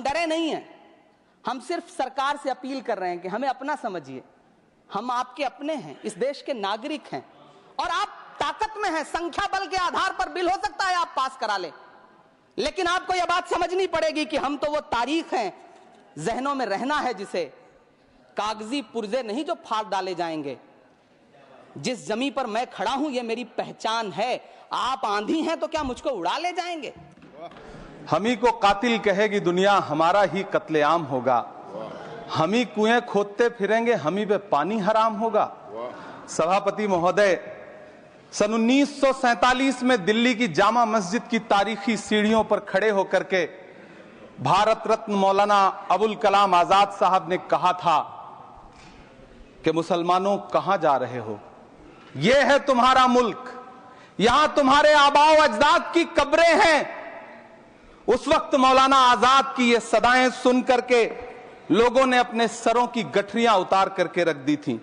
डरे नहीं हैं, हम सिर्फ सरकार से अपील कर रहे हैं कि हमें अपना समझिए, हम आपके अपने हैं, इस देश के नागरिक हैं और आप ताकत में हैं। संख्या बल के आधार पर बिल हो सकता है आप पास करा ले, लेकिन आपको यह बात समझनी पड़ेगी कि हम तो वो तारीख हैं, जहनों में रहना है जिसे, कागजी पुर्जे नहीं जो फाड़ डाले जाएंगे। जिस जमीन पर मैं खड़ा हूं ये मेरी पहचान है। आप आंधी हैं तो क्या मुझको उड़ा ले जाएंगे? हम ही को कातिल कहेगी दुनिया, हमारा ही कत्लेआम होगा। हम ही कुएं खोदते फिरेंगे, हम ही पे पानी हराम होगा। सभापति महोदय, सन 1947 में दिल्ली की जामा मस्जिद की तारीखी सीढ़ियों पर खड़े होकर के भारत रत्न मौलाना अबुल कलाम आजाद साहब ने कहा था कि मुसलमानों कहां जा रहे हो, यह है तुम्हारा मुल्क, यहां तुम्हारे आबाओ अजदाद की कब्रें हैं। उस वक्त मौलाना आजाद की ये सदाएं सुन करके लोगों ने अपने सरों की गठरियां उतार करके रख दी थी।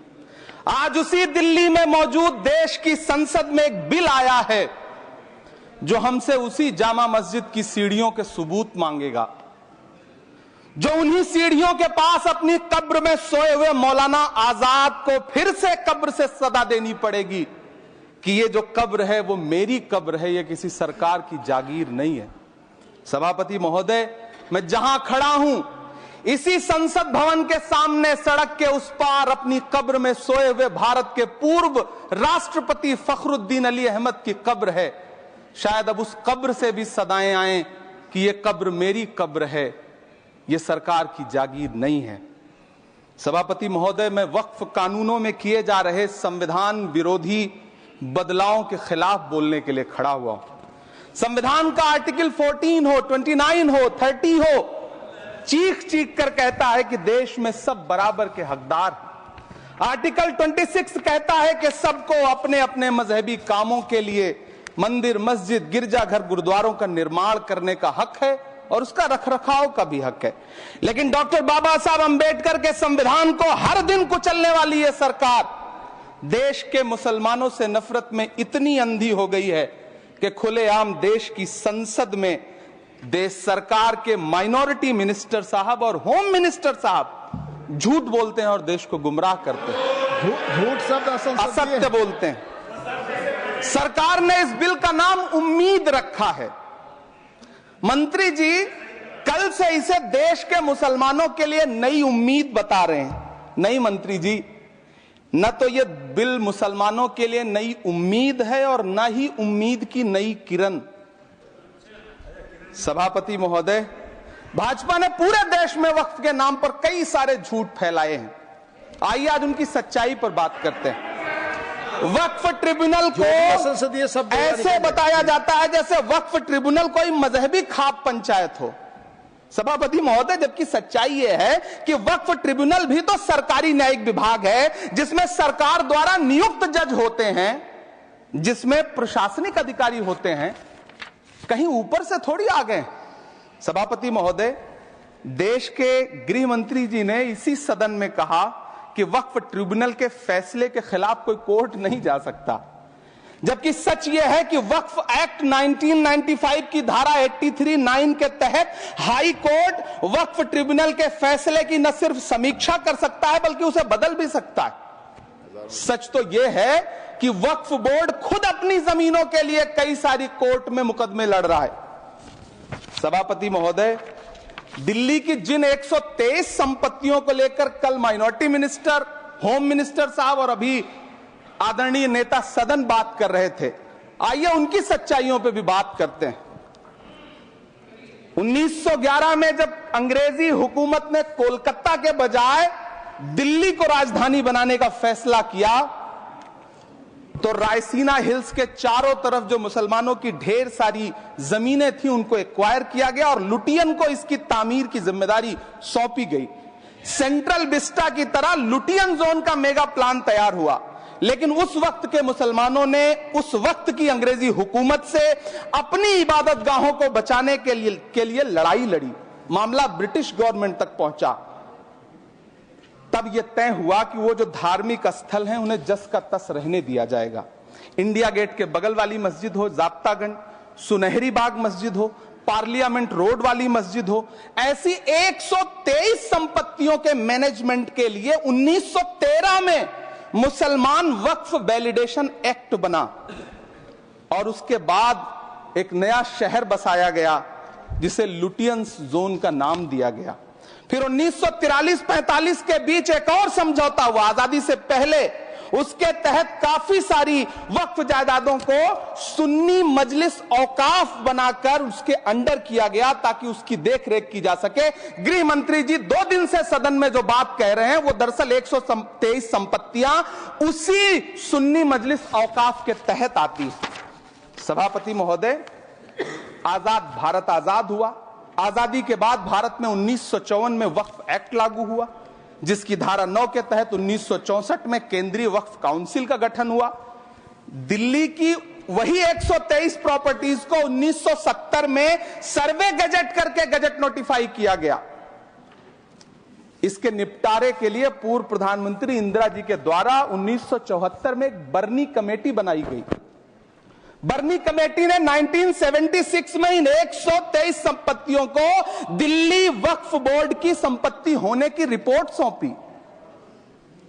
आज उसी दिल्ली में मौजूद देश की संसद में एक बिल आया है जो हमसे उसी जामा मस्जिद की सीढ़ियों के सबूत मांगेगा, जो उन्हीं सीढ़ियों के पास अपनी कब्र में सोए हुए मौलाना आजाद को फिर से कब्र से सदा देनी पड़ेगी कि ये जो कब्र है वो मेरी कब्र है, ये किसी सरकार की जागीर नहीं है। सभापति महोदय, मैं जहां खड़ा हूं इसी संसद भवन के सामने सड़क के उस पार अपनी कब्र में सोए हुए भारत के पूर्व राष्ट्रपति फखरुद्दीन अली अहमद की कब्र है। शायद अब उस कब्र से भी सदाएं आए कि ये कब्र मेरी कब्र है, ये सरकार की जागीर नहीं है। सभापति महोदय, मैं वक्फ कानूनों में किए जा रहे संविधान विरोधी बदलावों के खिलाफ बोलने के लिए खड़ा हुआ हूं। संविधान का आर्टिकल 14 हो, 29 हो, 30 हो, चीख चीख कर कहता है कि देश में सब बराबर के हकदार हैं। आर्टिकल 26 कहता है कि सबको अपने अपने मजहबी कामों के लिए मंदिर, मस्जिद, गिरजाघर, गुरुद्वारों का निर्माण करने का हक है और उसका रखरखाव का भी हक है। लेकिन डॉक्टर बाबा साहब अंबेडकर के संविधान को हर दिन कुचलने वाली ये सरकार देश के मुसलमानों से नफरत में इतनी अंधी हो गई है कि खुलेआम देश की संसद में देश सरकार के माइनॉरिटी मिनिस्टर साहब और होम मिनिस्टर साहब झूठ बोलते हैं और देश को गुमराह करते हैं। झूठ शब्द असत्य बोलते हैं। सरकार ने इस बिल का नाम उम्मीद रखा है। मंत्री जी कल से इसे देश के मुसलमानों के लिए नई उम्मीद बता रहे हैं। नहीं मंत्री जी, न तो यह बिल मुसलमानों के लिए नई उम्मीद है और न ही उम्मीद की नई किरण। सभापति महोदय, भाजपा ने पूरे देश में वक्फ के नाम पर कई सारे झूठ फैलाए हैं। आइए आज उनकी सच्चाई पर बात करते हैं। वक्फ ट्रिब्यूनल को ऐसे बताया जाता है जैसे वक्फ ट्रिब्यूनल कोई मजहबी खाप पंचायत हो। सभापति महोदय, जबकि सच्चाई यह है कि वक्फ ट्रिब्यूनल भी तो सरकारी न्यायिक विभाग है जिसमें सरकार द्वारा नियुक्त जज होते हैं, जिसमें प्रशासनिक अधिकारी होते हैं, कहीं ऊपर से थोड़ी आ गए। सभापति महोदय, देश के गृह मंत्री जी ने इसी सदन में कहा कि वक्फ ट्रिब्यूनल के फैसले के खिलाफ कोई कोर्ट नहीं जा सकता, जबकि सच यह है कि वक्फ एक्ट 1995 की धारा 83(9) के तहत हाई कोर्ट वक्फ ट्रिब्यूनल के फैसले की न सिर्फ समीक्षा कर सकता है बल्कि उसे बदल भी सकता है। सच तो यह है कि वक्फ बोर्ड खुद अपनी जमीनों के लिए कई सारी कोर्ट में मुकदमे लड़ रहा है। सभापति महोदय, दिल्ली की जिन 123 संपत्तियों को लेकर कल माइनॉरिटी मिनिस्टर, होम मिनिस्टर साहब और अभी आदरणीय नेता सदन बात कर रहे थे, आइए उनकी सच्चाइयों पे भी बात करते हैं। 1911 में जब अंग्रेजी हुकूमत ने कोलकाता के बजाय दिल्ली को राजधानी बनाने का फैसला किया तो रायसीना हिल्स के चारों तरफ जो मुसलमानों की ढेर सारी जमीनें थी उनको एक्वायर किया गया और लुटियन को इसकी तामीर की जिम्मेदारी सौंपी गई। सेंट्रल विस्टा की तरह लुटियन जोन का मेगा प्लान तैयार हुआ, लेकिन उस वक्त के मुसलमानों ने उस वक्त की अंग्रेजी हुकूमत से अपनी इबादत गाहों को बचाने के लिए लड़ाई लड़ी। मामला ब्रिटिश गवर्नमेंट तक पहुंचा। तब यह तय हुआ कि वो जो धार्मिक स्थल हैं उन्हें जस का तस रहने दिया जाएगा। इंडिया गेट के बगल वाली मस्जिद हो, जाप्तागंज, सुनहरी बाग मस्जिद हो, पार्लियामेंट रोड वाली मस्जिद हो, ऐसी 123 संपत्तियों के मैनेजमेंट के लिए 1913 में मुसलमान वक्फ वैलिडेशन एक्ट बना और उसके बाद एक नया शहर बसाया गया जिसे लुटियंस जोन का नाम दिया गया। फिर 1943-45 के बीच एक और समझौता हुआ आजादी से पहले, उसके तहत काफी सारी वक्फ जायदादों को सुन्नी मजलिस औकाफ बनाकर उसके अंडर किया गया ताकि उसकी देखरेख की जा सके। गृह मंत्री जी 2 दिन से सदन में जो बात कह रहे हैं वो दरअसल 123 संपत्तियां उसी सुन्नी मजलिस औकाफ के तहत आती है। सभापति महोदय, आजाद भारत आजाद हुआ। आजादी के बाद भारत में 1954 में वक्फ एक्ट लागू हुआ, जिसकी धारा 9 के तहत 1964 में केंद्रीय वक्फ काउंसिल का गठन हुआ। दिल्ली की वही 123 प्रॉपर्टीज को 1970 में सर्वे गजट करके गजट नोटिफाई किया गया। इसके निपटारे के लिए पूर्व प्रधानमंत्री इंदिरा जी के द्वारा 1974 में एक बर्नी कमेटी बनाई गई। बर्नी कमेटी ने 1976 में इन 123 संपत्तियों को दिल्ली वक्फ बोर्ड की संपत्ति होने की रिपोर्ट सौंपी।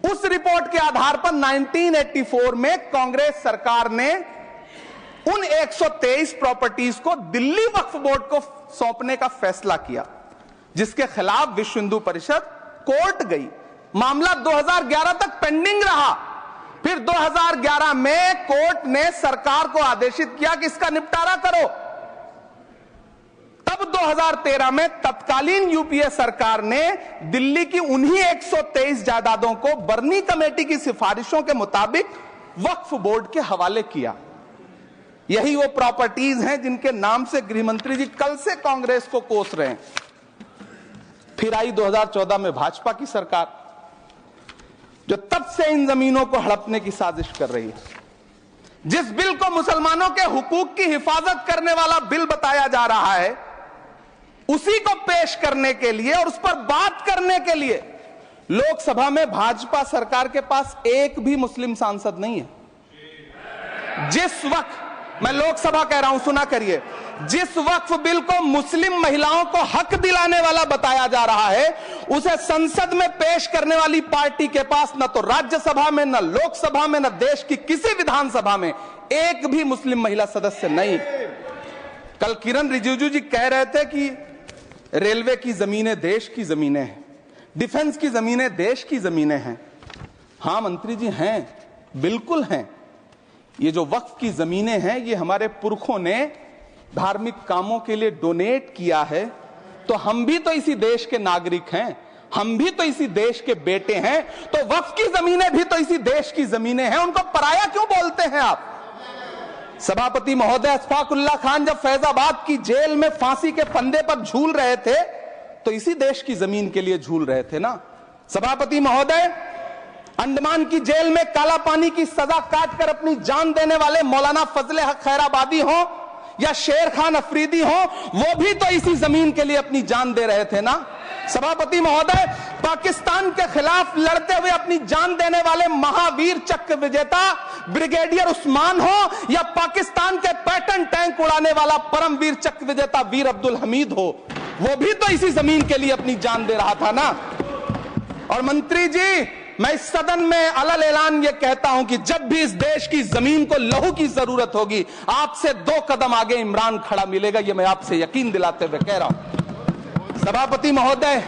उस रिपोर्ट के आधार पर 1984 में कांग्रेस सरकार ने उन 123 प्रॉपर्टीज को दिल्ली वक्फ बोर्ड को सौंपने का फैसला किया, जिसके खिलाफ विश्व हिंदू परिषद कोर्ट गई। मामला 2011 तक पेंडिंग रहा। फिर 2011 में कोर्ट ने सरकार को आदेशित किया कि इसका निपटारा करो। तब 2013 में तत्कालीन यूपीए सरकार ने दिल्ली की उन्हीं 123 जायदादों को बर्नी कमेटी की सिफारिशों के मुताबिक वक्फ बोर्ड के हवाले किया। यही वो प्रॉपर्टीज हैं जिनके नाम से गृह मंत्री जी कल से कांग्रेस को कोस रहे हैं। फिर आई 2014 में भाजपा की सरकार, जो तब से इन जमीनों को हड़पने की साजिश कर रही है। जिस बिल को मुसलमानों के हुकूक की हिफाजत करने वाला बिल बताया जा रहा है, उसी को पेश करने के लिए और उस पर बात करने के लिए लोकसभा में भाजपा सरकार के पास एक भी मुस्लिम सांसद नहीं है। जिस वक्त, मैं लोकसभा कह रहा हूं, सुना करिए, जिस वक्फ बिल को मुस्लिम महिलाओं को हक दिलाने वाला बताया जा रहा है, उसे संसद में पेश करने वाली पार्टी के पास न तो राज्यसभा में, न लोकसभा में, न देश की किसी विधानसभा में एक भी मुस्लिम महिला सदस्य नहीं। कल किरण रिजिजू जी कह रहे थे कि रेलवे की जमीनें देश की जमीनें हैं, डिफेंस की जमीनें देश की जमीनें हैं। हां मंत्री जी, हैं, बिल्कुल हैं। ये जो वक्फ की जमीनें हैं, ये हमारे पुरखों ने धार्मिक कामों के लिए डोनेट किया है, तो हम भी तो इसी देश के नागरिक हैं, हम भी तो इसी देश के बेटे हैं, तो वक्फ की जमीनें भी तो इसी देश की जमीनें हैं। उनको पराया क्यों बोलते हैं आप? सभापति महोदय, अशफाकुल्लाह खान जब फैजाबाद की जेल में फांसी के फंदे पर झूल रहे थे, तो इसी देश की जमीन के लिए झूल रहे थे ना। सभापति महोदय, अंडमान की जेल में काला पानी की सजा काटकर अपनी जान देने वाले मौलाना फजले हक खैराबादी हो या शेर खान अफरीदी हो, वो भी तो इसी जमीन के लिए अपनी जान दे रहे थे ना। सभापति महोदय, पाकिस्तान के खिलाफ लड़ते हुए अपनी जान देने वाले महावीर चक्र विजेता ब्रिगेडियर उस्मान हो या पाकिस्तान के पैटर्न टैंक उड़ाने वाला परमवीर चक्र विजेता वीर अब्दुल हमीद हो, वो भी तो इसी जमीन के लिए अपनी जान दे रहा था ना। और मंत्री जी, मैं इस सदन में अलल ऐलान ये कहता हूं कि जब भी इस देश की जमीन को लहू की जरूरत होगी, आपसे 2 कदम आगे इमरान खड़ा मिलेगा, ये मैं आपसे यकीन दिलाते हुए कह रहा हूं। सभापति महोदय,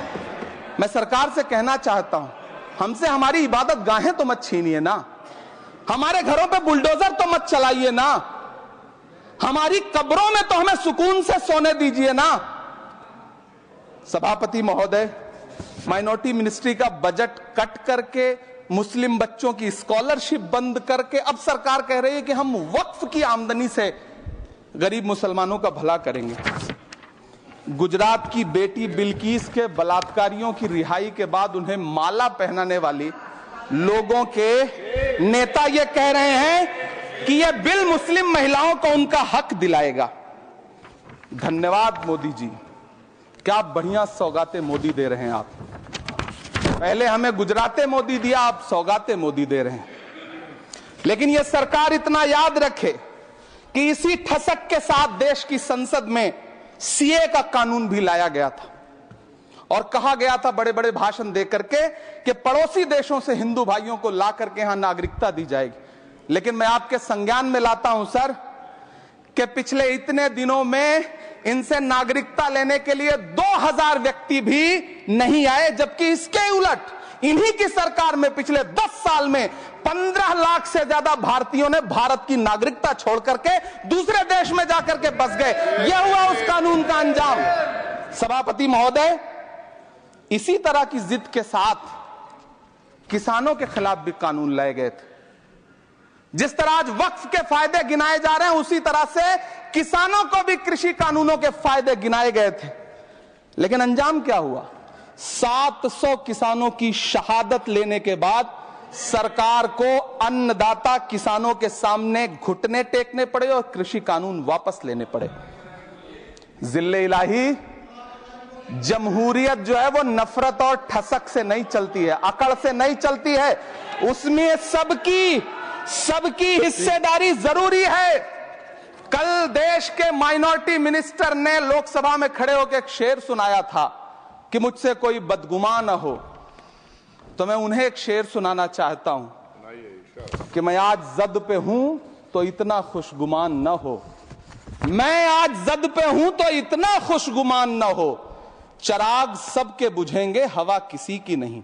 मैं सरकार से कहना चाहता हूं, हमसे हमारी इबादत गाहें तो मत छीनिए ना, हमारे घरों पे बुलडोजर तो मत चलाइए ना, हमारी कब्रों में तो हमें सुकून से सोने दीजिए ना। सभापति महोदय, माइनॉरिटी मिनिस्ट्री का बजट कट करके, मुस्लिम बच्चों की स्कॉलरशिप बंद करके अब सरकार कह रही है कि हम वक्फ की आमदनी से गरीब मुसलमानों का भला करेंगे। गुजरात की बेटी बिल्किस के बलात्कारियों की रिहाई के बाद उन्हें माला पहनाने वाली लोगों के नेता ये कह रहे हैं कि यह बिल मुस्लिम महिलाओं को उनका हक दिलाएगा। धन्यवाद मोदी जी, क्या बढ़िया सौगातें मोदी दे रहे हैं आप। पहले हमें गुजराते मोदी दिया, आप सौगाते मोदी दे रहे हैं। लेकिन यह सरकार इतना याद रखे कि इसी ठसक के साथ देश की संसद में सीए का कानून भी लाया गया था और कहा गया था बड़े बड़े भाषण दे करके कि पड़ोसी देशों से हिंदू भाइयों को ला करके यहां नागरिकता दी जाएगी। लेकिन मैं आपके संज्ञान में लाता हूं सर कि पिछले इतने दिनों में इनसे नागरिकता लेने के लिए 2000 व्यक्ति भी नहीं आए, जबकि इसके उलट इन्हीं की सरकार में पिछले 10 साल में 15 लाख से ज्यादा भारतीयों ने भारत की नागरिकता छोड़ करके दूसरे देश में जाकर के बस गए। यह हुआ उस कानून का अंजाम। सभापति महोदय, इसी तरह की जिद के साथ किसानों के खिलाफ भी कानून लाए गए थे। जिस तरह आज वक्फ के फायदे गिनाए जा रहे हैं, उसी तरह से किसानों को भी कृषि कानूनों के फायदे गिनाए गए थे। लेकिन अंजाम क्या हुआ? 700 किसानों की शहादत लेने के बाद सरकार को अन्नदाता किसानों के सामने घुटने टेकने पड़े और कृषि कानून वापस लेने पड़े। जिल्ले इलाही, जमहूरियत जो है वो नफरत और ठसक से नहीं चलती है, अकड़ से नहीं चलती है, उसमें सबकी हिस्सेदारी जरूरी है। कल देश के माइनॉरिटी मिनिस्टर ने लोकसभा में खड़े होकर एक शेर सुनाया था कि मुझसे कोई बदगुमान न हो, तो मैं उन्हें एक शेर सुनाना चाहता हूं कि मैं आज जद पे हूं तो इतना खुशगुमान न हो, मैं आज जद पे हूं तो इतना खुशगुमान न हो, चराग सबके बुझेंगे हवा किसी की नहीं।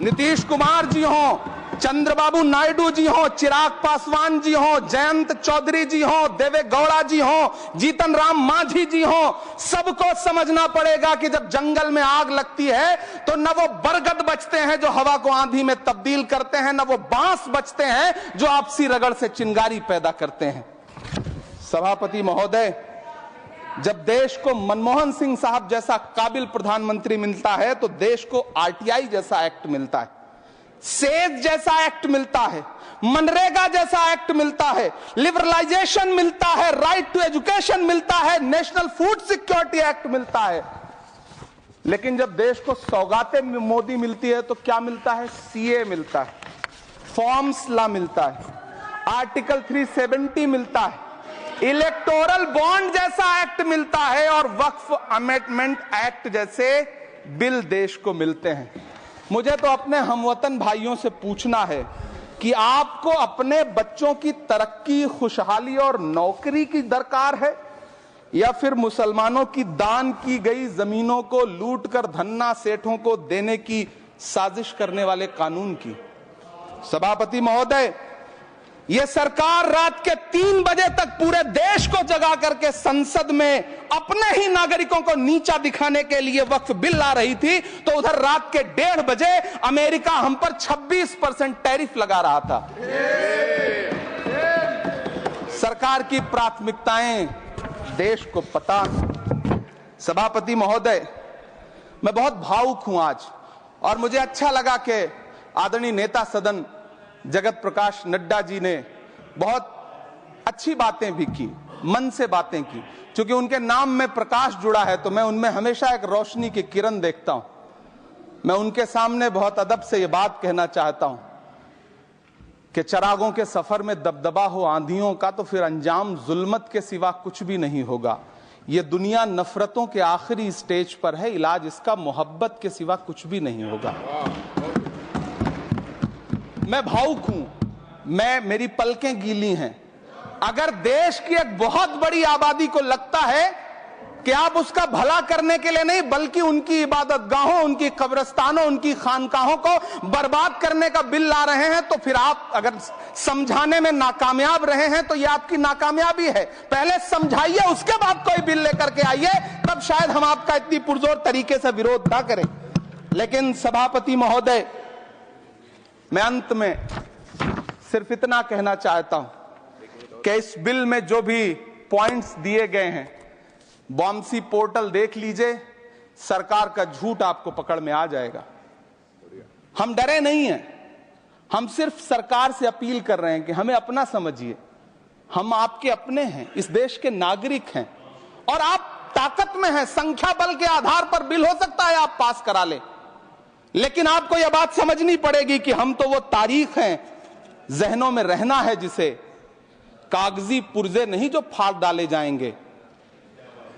नीतीश कुमार जी हो, चंद्रबाबू नायडू जी हो, चिराग पासवान जी हो, जयंत चौधरी जी हो, देवे गौड़ा जी हो, जीतन राम मांझी जी हो, सबको समझना पड़ेगा कि जब जंगल में आग लगती है तो न वो बरगद बचते हैं जो हवा को आंधी में तब्दील करते हैं, न वो बांस बचते हैं जो आपसी रगड़ से चिंगारी पैदा करते हैं। सभापति महोदय, जब देश को मनमोहन सिंह साहब जैसा काबिल प्रधानमंत्री मिलता है तो देश को आरटीआई जैसा एक्ट मिलता है, सेज जैसा एक्ट मिलता है, मनरेगा जैसा एक्ट मिलता है, लिबरलाइजेशन मिलता है, राइट टू एजुकेशन मिलता है, नेशनल फूड सिक्योरिटी एक्ट मिलता है। लेकिन जब देश को सौगातें मोदी मिलती है तो क्या मिलता है? सीए मिलता है, फॉर्म्स लॉ मिलता है, आर्टिकल 370 मिलता है, इलेक्टोरल बॉन्ड जैसा एक्ट मिलता है और वक्फ अमेंडमेंट एक्ट जैसे बिल देश को मिलते हैं। मुझे तो अपने हमवतन भाइयों से पूछना है कि आपको अपने बच्चों की तरक्की, खुशहाली और नौकरी की दरकार है या फिर मुसलमानों की दान की गई जमीनों को लूटकर धन्ना सेठों को देने की साजिश करने वाले कानून की? सभापति महोदय, यह सरकार रात के 3 बजे तक पूरे देश को जगा करके संसद में अपने ही नागरिकों को नीचा दिखाने के लिए वक्फ बिल ला रही थी, तो उधर रात के 1:30 बजे अमेरिका हम पर 26% टैरिफ लगा रहा था। सरकार की प्राथमिकताएं देश को पता। सभापति महोदय, मैं बहुत भावुक हूं आज, और मुझे अच्छा लगा कि आदरणीय नेता सदन जगत प्रकाश नड्डा जी ने बहुत अच्छी बातें भी की, मन से बातें की। क्योंकि उनके नाम में प्रकाश जुड़ा है तो मैं उनमें हमेशा एक रोशनी की किरण देखता हूं। मैं उनके सामने बहुत अदब से यह बात कहना चाहता हूं कि चरागों के सफर में दबदबा हो आंधियों का तो फिर अंजाम जुल्मत के सिवा कुछ भी नहीं होगा। यह दुनिया नफरतों के आखिरी स्टेज पर है, इलाज इसका मोहब्बत के सिवा कुछ भी नहीं होगा। मैं भावुक हूं, मेरी पलकें गीली हैं। अगर देश की एक बहुत बड़ी आबादी को लगता है कि आप उसका भला करने के लिए नहीं बल्कि उनकी इबादतगाहों, उनकी कब्रिस्तानों, उनकी खानकाहों को बर्बाद करने का बिल ला रहे हैं, तो फिर आप अगर समझाने में नाकामयाब रहे हैं तो यह आपकी नाकामयाबी है। पहले समझाइए, उसके बाद कोई बिल लेकर के आइए, तब शायद हम आपका इतनी पुरजोर तरीके से विरोध ना करें। लेकिन सभापति महोदय, मैं अंत में सिर्फ इतना कहना चाहता हूं कि इस बिल में जो भी पॉइंट्स दिए गए हैं, बॉम्सी पोर्टल देख लीजिए, सरकार का झूठ आपको पकड़ में आ जाएगा। हम डरे नहीं हैं, हम सिर्फ सरकार से अपील कर रहे हैं कि हमें अपना समझिए। हम आपके अपने हैं, इस देश के नागरिक हैं, और आप ताकत में हैं। संख्या बल के आधार पर बिल हो सकता है आप पास करा लें, लेकिन आपको यह बात समझनी पड़ेगी कि हम तो वो तारीख हैं, जहनों में रहना है जिसे कागजी पुर्जे नहीं जो फाड़ डाले जाएंगे।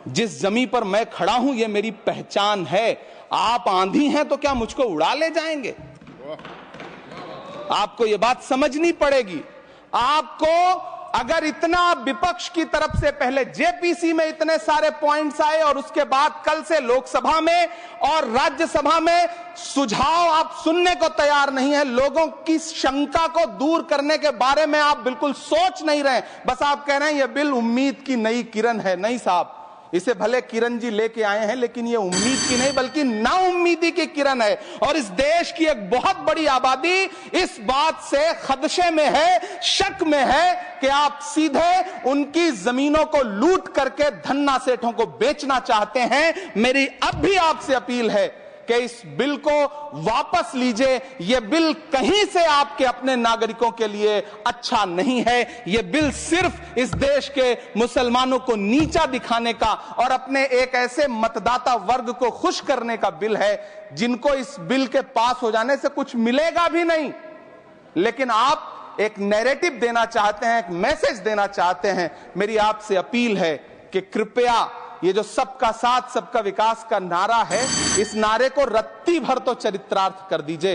जिस जमीन पर मैं खड़ा हूं ये मेरी पहचान है। आप आंधी हैं तो क्या मुझको उड़ा ले जाएंगे? आपको ये बात समझनी पड़ेगी। आपको अगर इतना विपक्ष की तरफ से पहले जेपीसी में इतने सारे पॉइंट्स आए और उसके बाद कल से लोकसभा में और राज्यसभा में सुझाव आप सुनने को तैयार नहीं है, लोगों की शंका को दूर करने के बारे में आप बिल्कुल सोच नहीं रहे, बस आप कह रहे हैं यह बिल उम्मीद की नई किरण है। नहीं साहब, इसे भले किरण जी लेके आए हैं लेकिन ये उम्मीद की नहीं बल्कि नाउम्मीदी की किरण है। और इस देश की एक बहुत बड़ी आबादी इस बात से खदशे में है, शक में है कि आप सीधे उनकी जमीनों को लूट करके धन्ना सेठों को बेचना चाहते हैं। मेरी अब भी आपसे अपील है कि इस बिल को वापस लीजिए। यह बिल कहीं से आपके अपने नागरिकों के लिए अच्छा नहीं है। यह बिल सिर्फ इस देश के मुसलमानों को नीचा दिखाने का और अपने एक ऐसे मतदाता वर्ग को खुश करने का बिल है जिनको इस बिल के पास हो जाने से कुछ मिलेगा भी नहीं। लेकिन आप एक नैरेटिव देना चाहते हैं, एक मैसेज देना चाहते हैं। मेरी आपसे अपील है कि कृपया ये जो सबका साथ सबका विकास का नारा है, इस नारे को रत्ती भर तो चरित्रार्थ कर दीजिए।